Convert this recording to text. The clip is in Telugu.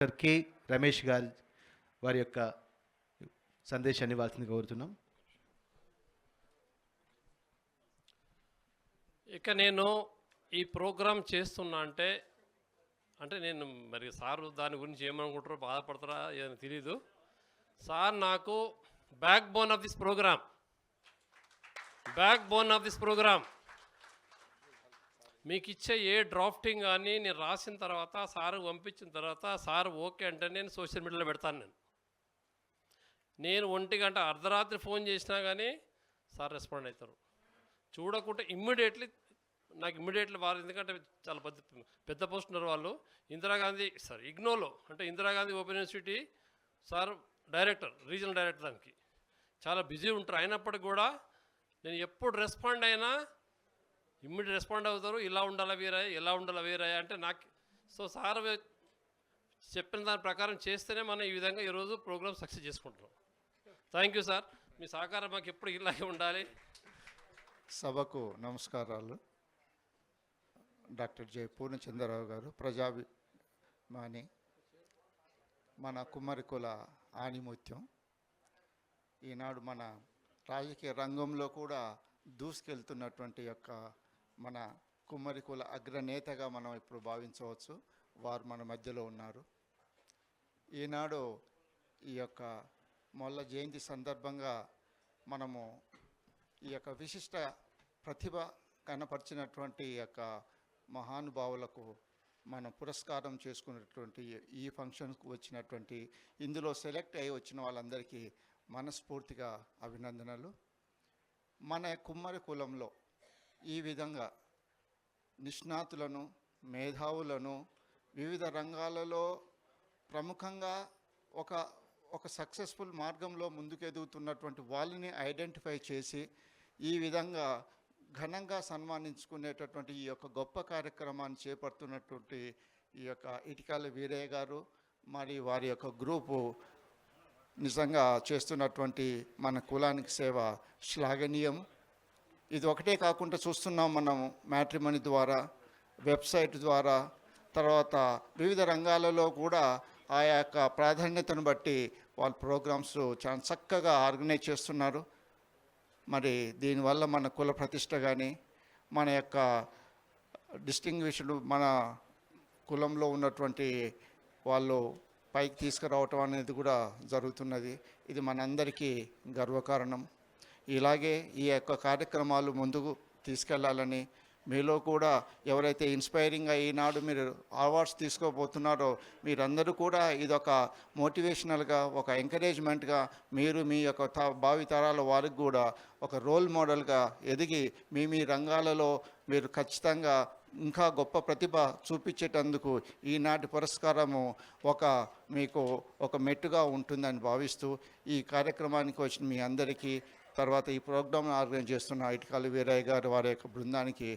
డాక్టర్ కె రమేష్ గారి వారి యొక్క సందేశాన్ని ఇవ్వాల్సింది కోరుతున్నాం. ఇక నేను ఈ ప్రోగ్రాం చేస్తున్నా అంటే నేను మరి సార్ దాని గురించి ఏమనుకుంటారో బాధపడతారా ఏదని తెలీదు. సార్ నాకు backbone of this program మీకు ఇచ్చే ఏ డ్రాఫ్టింగ్ కానీ నేను రాసిన తర్వాత సార్ పంపించిన తర్వాత సార్ ఓకే అంటే నేను సోషల్ మీడియాలో పెడతాను. నేను 1 గంట అర్ధరాత్రి ఫోన్ చేసినా కానీ సార్ రెస్పాండ్ అవుతారు. చూడకుంటే ఇమ్మీడియట్లీ వారు, ఎందుకంటే చాలా పెద్ద పోస్ట్ ఉన్నారు వాళ్ళు. ఇందిరాగాంధీ సార్ ఇగ్నోలో అంటే Indira Gandhi open university sir director, regional director, దానికి చాలా బిజీ ఉంటారు. అయినప్పటికీ కూడా నేను ఎప్పుడు రెస్పాండ్ అయినా ఇమ్మీడియట్ రెస్పాండ్ అవుతారు. ఇలా ఉండాలి వీరయ్య అంటే నాకు. సో సార్ చెప్పిన దాని ప్రకారం చేస్తేనే మనం ఈ విధంగా ఈరోజు ప్రోగ్రామ్ సక్సెస్ చేసుకుంటున్నాం. థ్యాంక్ యూ సార్, మీ సహకారం మాకు ఎప్పుడు ఇలాగే ఉండాలి. సభకు నమస్కారాలు. డాక్టర్ జె పూర్ణచంద్రరావు గారు, ప్రజాభిమాని, మన కుమ్మరికుల ఆణిముత్యం. ఈనాడు మన రాజకీయ రంగంలో కూడా దూసుకెళ్తున్నటువంటి యొక్క మన కుమ్మరికుల అగ్రనేతగా మనం ఇప్పుడు భావించవచ్చు. వారు మన మధ్యలో ఉన్నారు. ఈనాడు ఈ యొక్క మొల్ల జయంతి సందర్భంగా మనము ఈ యొక్క విశిష్ట ప్రతిభ కనపరిచినటువంటి యొక్క మహానుభావులకు మనం పురస్కారం చేసుకున్నటువంటి ఈ ఫంక్షన్కు వచ్చినటువంటి, ఇందులో సెలెక్ట్ అయ్యి వచ్చిన వాళ్ళందరికీ మనస్ఫూర్తిగా అభినందనలు. మన కుమ్మరి కులంలో ఈ విధంగా నిష్ణాతులను, మేధావులను, వివిధ రంగాలలో ప్రముఖంగా ఒక సక్సెస్ఫుల్ మార్గంలో ముందుకెదుగుతున్నటువంటి వాళ్ళని ఐడెంటిఫై చేసి ఈ విధంగా ఘనంగా సన్మానించుకునేటటువంటి ఈ యొక్క గొప్ప కార్యక్రమాన్ని చేపడుతున్నటువంటి ఈ యొక్క ఇటికాల వీరయ్య గారు మరి వారి యొక్క గ్రూపు నిజంగా చేస్తున్నటువంటి మన కులానికి సేవ శ్లాఘనీయం. ఇది ఒకటే కాకుండా చూస్తున్నాం మనం మ్యాట్రిమనీ ద్వారా, వెబ్సైట్ ద్వారా, తర్వాత వివిధ రంగాలలో కూడా ఆ యొక్క ప్రాధాన్యతను బట్టి వాళ్ళ ప్రోగ్రామ్స్ చాలా చక్కగా ఆర్గనైజ్ చేస్తున్నారు. మరి దీనివల్ల మన కుల ప్రతిష్ట కానీ, మన యొక్క డిస్టింగ్విష్డ్ మన కులంలో ఉన్నటువంటి వాళ్ళు పైకి తీసుకురావటం అనేది కూడా జరుగుతున్నది. ఇది మనందరికీ గర్వకారణం. ఇలాగే ఈ యొక్క కార్యక్రమాలు ముందుకు తీసుకెళ్లాలని, మీలో కూడా ఎవరైతే ఇన్స్పైరింగ్గా ఈనాడు మీరు అవార్డ్స్ తీసుకోబోతున్నారో మీరందరూ కూడా ఇదొక మోటివేషనల్గా, ఒక ఎంకరేజ్మెంట్గా, మీరు మీ యొక్క భావి తరాల వారికి కూడా ఒక రోల్ మోడల్గా ఎదిగి మీ రంగాలలో మీరు ఖచ్చితంగా ఇంకా గొప్ప ప్రతిభ చూపించేటందుకు ఈనాటి పురస్కారము మీకు ఒక మెట్టుగా ఉంటుందని భావిస్తూ ఈ కార్యక్రమానికి వచ్చిన మీ అందరికీ, తర్వాత ఈ ప్రోగ్రామ్ ఆర్గనైజ్ చేస్తున్న ఇటికాల వీరయ్య గారు వారి యొక్క బృందానికి